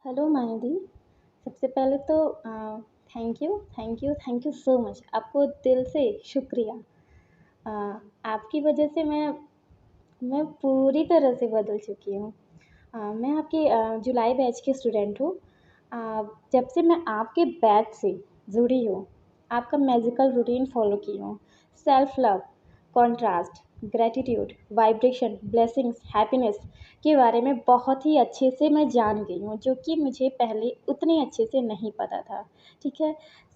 Hello माहिदी। सबसे पहले तो थैंक यू सो मच। आपको दिल से शुक्रिया। अ, आपकी वजह से मैं पूरी तरह से बदल चुकी हूँ। मैं आपकी जुलाई बैच की स्टूडेंट हूँ। जब से मैं आपके बैच से जुड़ी हूँ, आपका मैजिकल रूटीन फॉलो की हूँ। Self love, contrast, gratitude, vibration, blessings, happiness के बारे में बहुत ही अच्छे से मैं जान गई हूँ, जो कि मुझे पहले उतने अच्छे से नहीं पता था। ठीक है।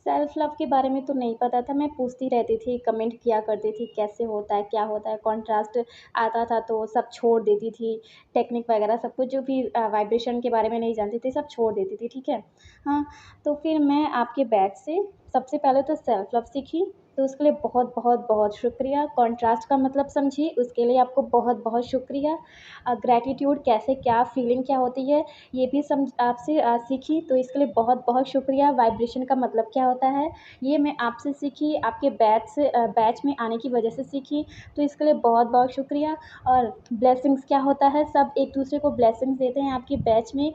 सेल्फ लव के बारे में तो नहीं पता था, मैं पूछती रहती थी, कमेंट किया करती थी कैसे होता है, क्या होता है। कॉन्ट्रास्ट आता था तो सब छोड़ देती थी, टेक्निक वगैरह सब कुछ जो भी वाइब्रेशन के बारे में नहीं जानती थी सब छोड़ देती थी। ठीक है। हाँ, तो फिर मैं आपके बैच से सबसे पहले तो सेल्फ लव सीखी, तो उसके लिए बहुत बहुत बहुत शुक्रिया। कॉन्ट्रास्ट का मतलब समझी, उसके लिए आपको बहुत बहुत शुक्रिया। ग्रैटिट्यूड कैसे, क्या फीलिंग क्या होती है, ये भी समझ आपसे सीखी, तो इसके लिए बहुत बहुत शुक्रिया। वाइब्रेशन का मतलब क्या होता है, ये मैं आपसे सीखी, आपके बैच में आने की वजह से सीखी, तो इसके लिए बहुत बहुत शुक्रिया। और ब्लेसिंग्स क्या होता है, सब एक दूसरे को ब्लेसिंग्स देते हैं आपके बैच में।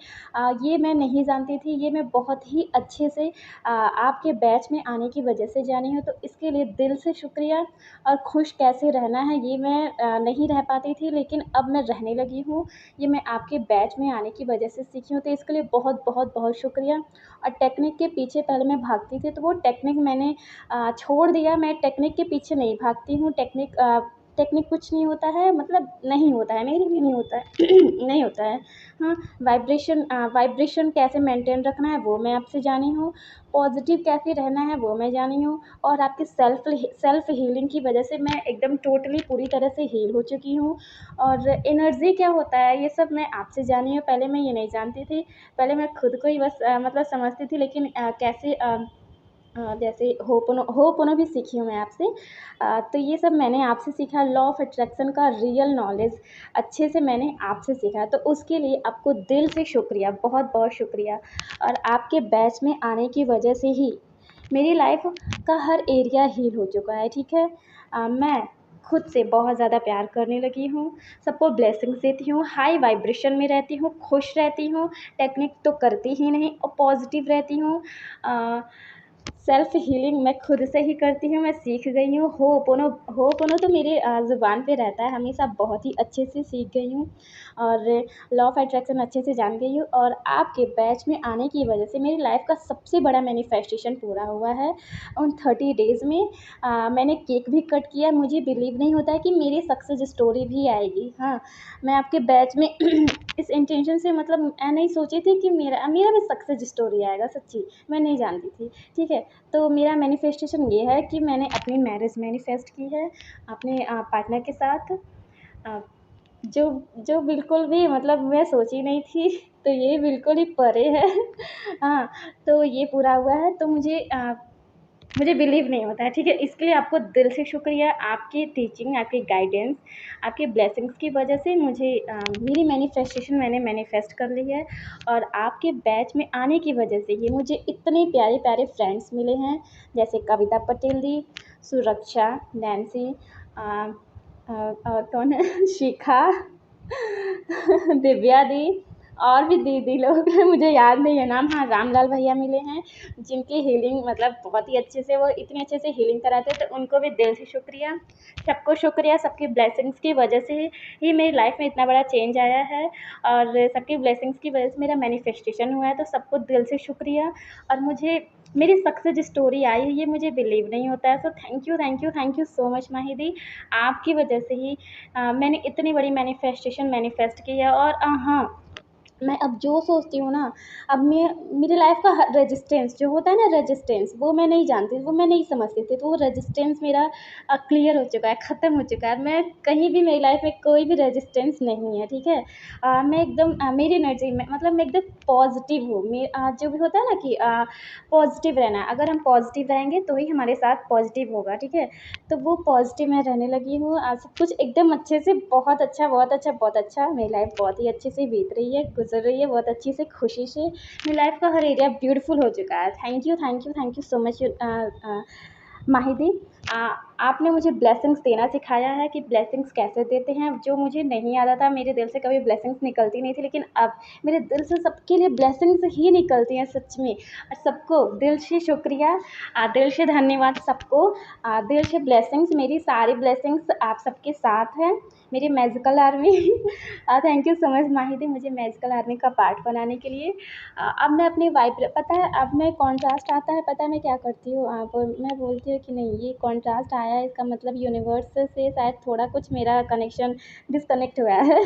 ये मैं नहीं जानती थी, ये मैं बहुत ही अच्छे से आपके बैच में आने की वजह से जानी हूँ, तो इसके लिए दिल से शुक्रिया। और खुश कैसे रहना है ये मैं नहीं रह पाती थी, लेकिन अब मैं रहने लगी हूँ। ये मैं आपके बैच में आने की वजह से सीखी हूँ, तो इसके लिए बहुत बहुत बहुत शुक्रिया। और टेक्निक के पीछे पहले मैं भागती थी, तो वो टेक्निक मैंने छोड़ दिया। मैं टेक्निक के पीछे नहीं भागती हूँ। टेक्निक कुछ नहीं होता है, मतलब नहीं होता है, मेरे लिए नहीं होता है नहीं होता है। हाँ, वाइब्रेशन कैसे मेंटेन रखना है वो मैं आपसे जानी हूँ। पॉजिटिव कैसे रहना है वो मैं जानी हूँ। और आपकी सेल्फ हीलिंग की वजह से मैं एकदम टोटली पूरी तरह से हील हो चुकी हूँ। और एनर्जी क्या होता है ये सब मैं आपसे जानी हूँ, पहले मैं ये नहीं जानती थी। पहले मैं खुद को ही बस मतलब समझती थी, लेकिन कैसे जैसे होपोनो भी सीखी हूँ मैं आपसे। तो ये सब मैंने आपसे सीखा। लॉ ऑफ अट्रैक्शन का रियल नॉलेज अच्छे से मैंने आपसे सीखा, तो उसके लिए आपको दिल से शुक्रिया, बहुत बहुत शुक्रिया। और आपके बैच में आने की वजह से ही मेरी लाइफ का हर एरिया हील हो चुका है। ठीक है। मैं खुद से बहुत ज़्यादा प्यार करने लगी हूँ, सबको ब्लेसिंग्स देती हूँ, हाई वाइब्रेशन में रहती हूँ, खुश रहती हूँ, टेक्निक तो करती ही नहीं और पॉजिटिव रहती हूँ। सेल्फ हीलिंग मैं खुद से ही करती हूँ, मैं सीख गई हूँ। होपोनो तो मेरे ज़ुबान पे रहता है हमेशा, बहुत ही अच्छे से सीख गई हूँ। और लॉ ऑफ अट्रैक्शन अच्छे से जान गई हूँ। और आपके बैच में आने की वजह से मेरी लाइफ का सबसे बड़ा मैनिफेस्टेशन पूरा हुआ है। उन 30 डेज़ में मैंने केक भी कट किया। मुझे बिलीव नहीं होता है कि मेरी सक्सेस स्टोरी भी आएगी। हाँ, मैं आपके बैच में इस इंटेंशन से, मतलब मैं नहीं सोची थी कि मेरा मेरा भी सक्सेस स्टोरी आएगा, सच्ची मैं नहीं जानती थी। ठीक है। तो मेरा मैनिफेस्टेशन ये है कि मैंने अपनी मैरिज मैनिफेस्ट की है अपने पार्टनर के साथ। अ, जो जो बिल्कुल भी, मतलब मैं सोची नहीं थी तो ये बिल्कुल ही परे है हाँ, तो ये पूरा हुआ है, तो मुझे बिलीव नहीं होता है। ठीक है। इसके लिए आपको दिल से शुक्रिया। आपकी टीचिंग, आपकी गाइडेंस, आपके ब्लेसिंग्स की वजह से मुझे मेरी मैनिफेस्टेशन मैंने मैनिफेस्ट कर ली है। और आपके बैच में आने की वजह से ये मुझे इतने प्यारे प्यारे फ्रेंड्स मिले हैं, जैसे कविता पटेल दी, सुरक्षा, नैन्सी, और कौन है शिखा दिव्या दी, और भी दीदी लोग हैं, मुझे याद नहीं है नाम। हाँ, रामलाल भैया मिले हैं, जिनकी हीलिंग मतलब बहुत ही अच्छे से, वो इतने अच्छे से हीलिंग कराते हैं, तो उनको भी दिल से शुक्रिया। सबको शुक्रिया, सबकी ब्लेसिंग्स की वजह से ही मेरी लाइफ में इतना बड़ा चेंज आया है। और सबकी ब्लेसिंग्स की वजह से मेरा मैनिफेस्टेशन हुआ है, तो सबको दिल से शुक्रिया। और मुझे मेरी सक्सेस स्टोरी आई है, ये मुझे बिलीव नहीं होता है। So thank you so much Mahidi. आपकी वजह से ही मैंने इतनी बड़ी मैनिफेस्टेशन मैनिफेस्ट की है। और हाँ, मैं अब जो सोचती हूँ ना, अब मैं मेरी लाइफ का रेजिस्टेंस जो होता है ना, रेजिस्टेंस वो मैं नहीं जानती, वो मैं नहीं समझती थी, तो वो रेजिस्टेंस मेरा क्लियर हो चुका है, ख़त्म हो चुका है। मैं कहीं भी, मेरी लाइफ में कोई भी रेजिस्टेंस नहीं है। ठीक है। मैं एकदम मेरी एनर्जी में, मतलब मैं एकदम पॉजिटिव हूँ। जो भी होता है ना कि पॉजिटिव रहना, अगर हम पॉजिटिव रहेंगे तो ही हमारे साथ पॉजिटिव होगा। ठीक है। तो वो पॉजिटिव मैं रहने लगी हूँ। आज सब कुछ एकदम अच्छे से, बहुत अच्छा बहुत अच्छा बहुत अच्छा, मेरी लाइफ बहुत ही अच्छे से बीत रही है, गुजर रही है बहुत अच्छी से, खुशी से। मेरी लाइफ का हर एरिया ब्यूटीफुल हो चुका है। Thank you so much Mahidi. आपने मुझे ब्लेसिंग्स देना सिखाया है कि ब्लेसिंग्स कैसे देते हैं, जो मुझे नहीं आता था। मेरे दिल से कभी ब्लेसिंग्स निकलती नहीं थी, लेकिन अब मेरे दिल से सबके लिए ब्लेसिंग्स ही निकलती हैं सच में। और सबको दिल से शुक्रिया, दिल से धन्यवाद सबको। दिल से ब्लेसिंग्स, मेरी सारी ब्लेसिंग्स आप सबके साथ हैं, मेरी magical army. Thank you so much Mahidi, मुझे मैजिकल आर्मी का पार्ट बनाने के लिए। अब मैं अपनी पता है अब मैं कॉन्ट्रास्ट आता है, पता है मैं क्या करती हूँ, आप मैं बोलती हूँ कि नहीं ये कॉन्ट्रास्ट आया है, इसका मतलब यूनिवर्स से शायद थोड़ा कुछ मेरा कनेक्शन डिस्कनेक्ट हुआ है।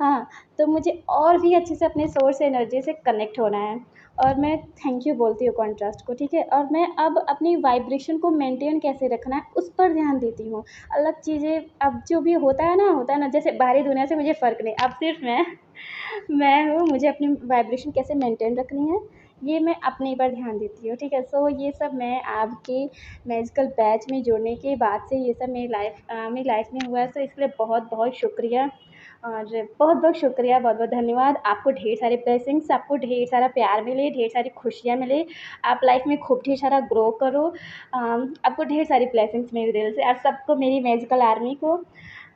हाँ, तो मुझे और भी अच्छे से अपने सोर्स एनर्जी से कनेक्ट होना है, और मैं थैंक यू बोलती हूँ कॉन्ट्रास्ट को, ठीक है। और मैं अब अपनी वाइब्रेशन को मेंटेन कैसे रखना है उस पर ध्यान देती हूँ। अलग चीज़ें अब जो भी होता है ना, जैसे बाहरी दुनिया से मुझे फ़र्क नहीं, अब सिर्फ मैं हूँ, मुझे अपनी वाइब्रेशन कैसे मेंटेन रखनी है ये मैं अपने पर ध्यान देती हूँ, ठीक है। सो ये सब मैं आपके मैजिकल बैच में जुड़ने के बाद से ये सब मेरी लाइफ में हुआ है। सो इसके लिए बहुत बहुत शुक्रिया, और बहुत बहुत शुक्रिया, बहुत बहुत धन्यवाद। आपको ढेर सारे ब्लेसिंग्स, आपको ढेर सारा प्यार मिले, ढेर सारी खुशियाँ मिले, आप लाइफ में खूब ढेर सारा ग्रो करो। आपको ढेर सारी ब्लेसिंग्स मेरे दिल से, और सबको मेरी मैजिकल आर्मी को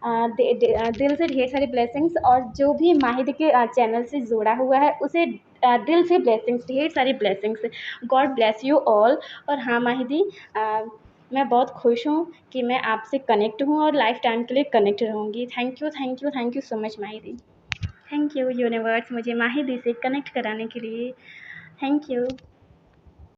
दिल से ढेर सारी ब्लेसिंग्स, और जो भी माहिद के चैनल से जुड़ा हुआ है उसे दिल से ब्लेसिंग्स, ढेर सारी blessings. God bless you all. और हाँ माहिदी, मैं बहुत खुश हूँ कि मैं आपसे कनेक्ट हूँ और लाइफ टाइम के लिए कनेक्ट रहूँगी। Thank you, thank you, thank you so much Mahidi. Thank you universe मुझे माहिदी से कनेक्ट कराने के लिए। Thank you.